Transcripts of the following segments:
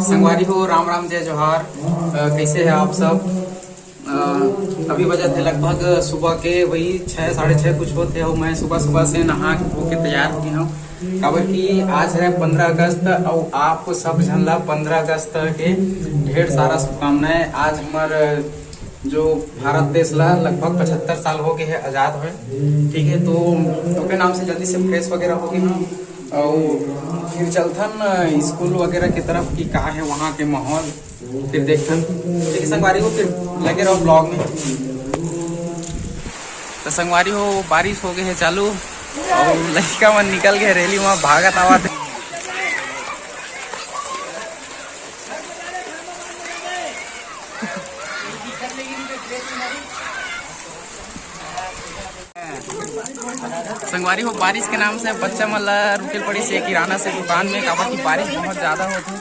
संगवारी हो, राम राम जय जोहार। कैसे हैं आप सब? अभी बजे थे लगभग सुबह के वही 6 साढ़े 6 कुछ होते हो। मैं सुबह सुबह से नहा धो के तैयार हो गया हूँ काबर की आज है 15 अगस्त और आप सब झनला 15 अगस्त के ढेर सारा शुभकामनाएं। आज हमारे जो भारत देश ला लगभग 75 साल हो गए है आज़ाद हुए। ठीक है, तो के नाम से जल्दी से फ्रेश वगैरह हो गए और फिर चलथन स्कूल वगैरह की तरफ की कहा है वहाँ के माहौल फिर देखथन। ठीक है संगवारी हो, फिर लगे रहो ब्लॉग में। तो संगवारी हो, बारिश हो गई है चालू और लड़का मन निकल गए रैली वहाँ भागत आवाज। संगवारी हो, बारिश के नाम से बच्चा मन रुके पड़ी से किराना से दुकान में काबर की बारिश बहुत ज्यादा होती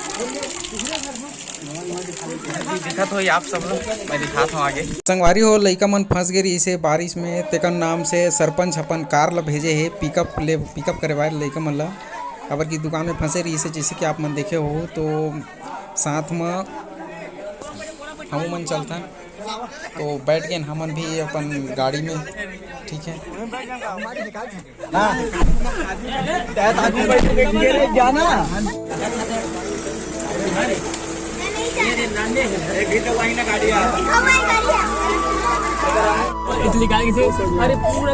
दिखत हो आप सब लोग, मैं दिखाता हूँ आगे। संगवारी हो, लइका मन फंस गए इसे बारिश में। तेकन नाम से सरपंच अपन कार ला भेजे है पिकअप करवाए लइका मन ला काबर की दुकान में फंसे रही से। जैसे कि आप मन देखे हो तो साथ में हम मन चलता तो बैठ गए हमन भी अपन गाड़ी में। ठीक है अरे पूरा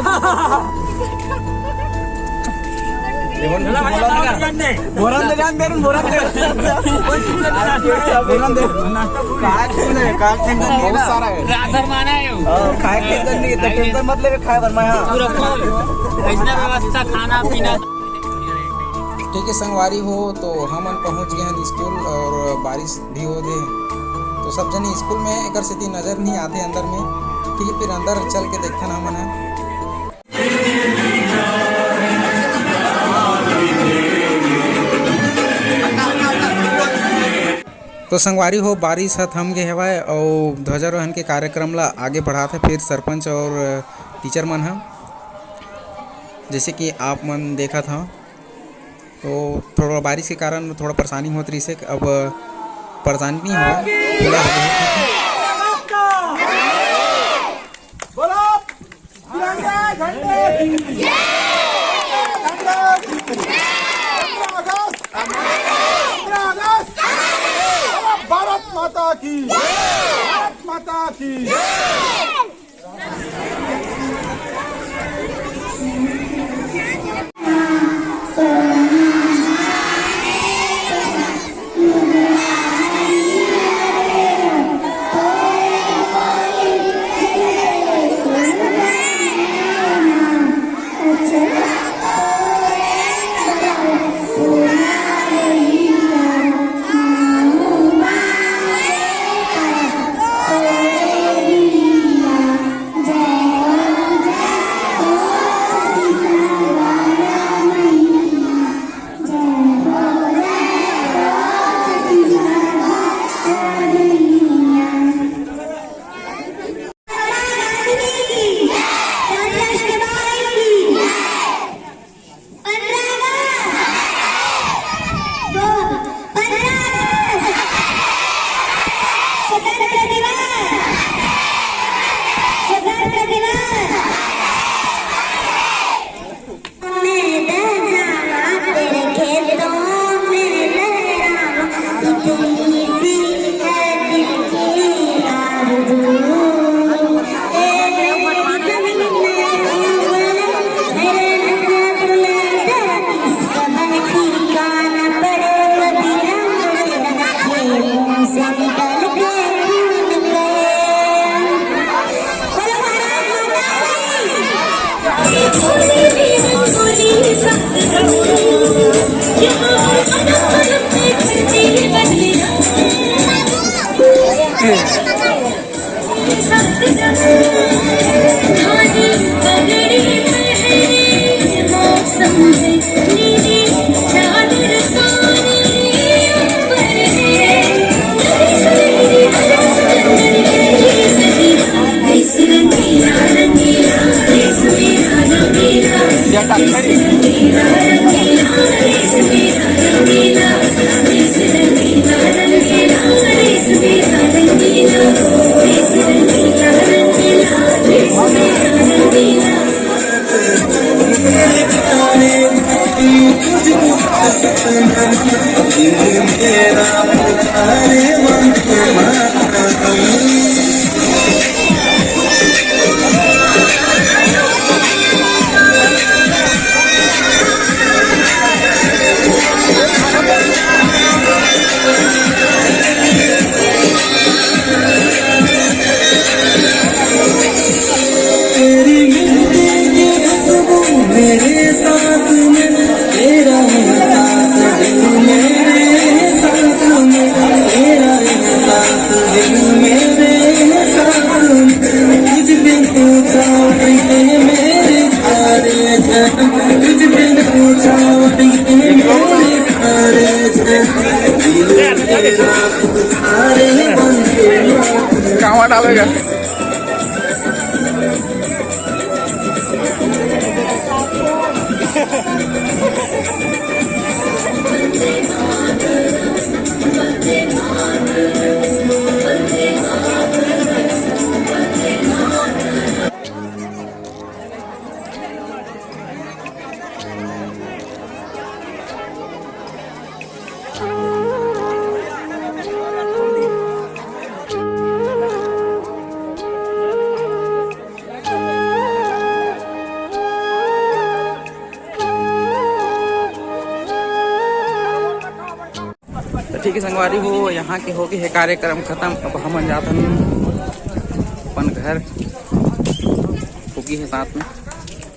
खाना पीना। ठीक है संगवारी हो, तो हम पहुंच गए हैं स्कूल और बारिश भी हो गई तो सब जने स्कूल में एक स्थिति नजर नहीं आते अंदर में। ठीक है, फिर अंदर चल के देखते ना हमन है। तो संगवारी हो, बारिश ह थम गए हवाए और ध्वजारोहण के कार्यक्रम ला आगे बढ़ाते फिर सरपंच और टीचर मन है। जैसे कि आप मन देखा था तो थोड़ा बारिश के कारण थोड़ा परेशानी होती रही से। अब परेशानी नहीं हुआ। भारत माता की, भारत माता की। जटा कहाँ डालेगा? ठीक है संगवारी हो, यहाँ के हो गए कार्यक्रम खत्म। अब हम जाते हैं अपन घर, होगी है साथ में।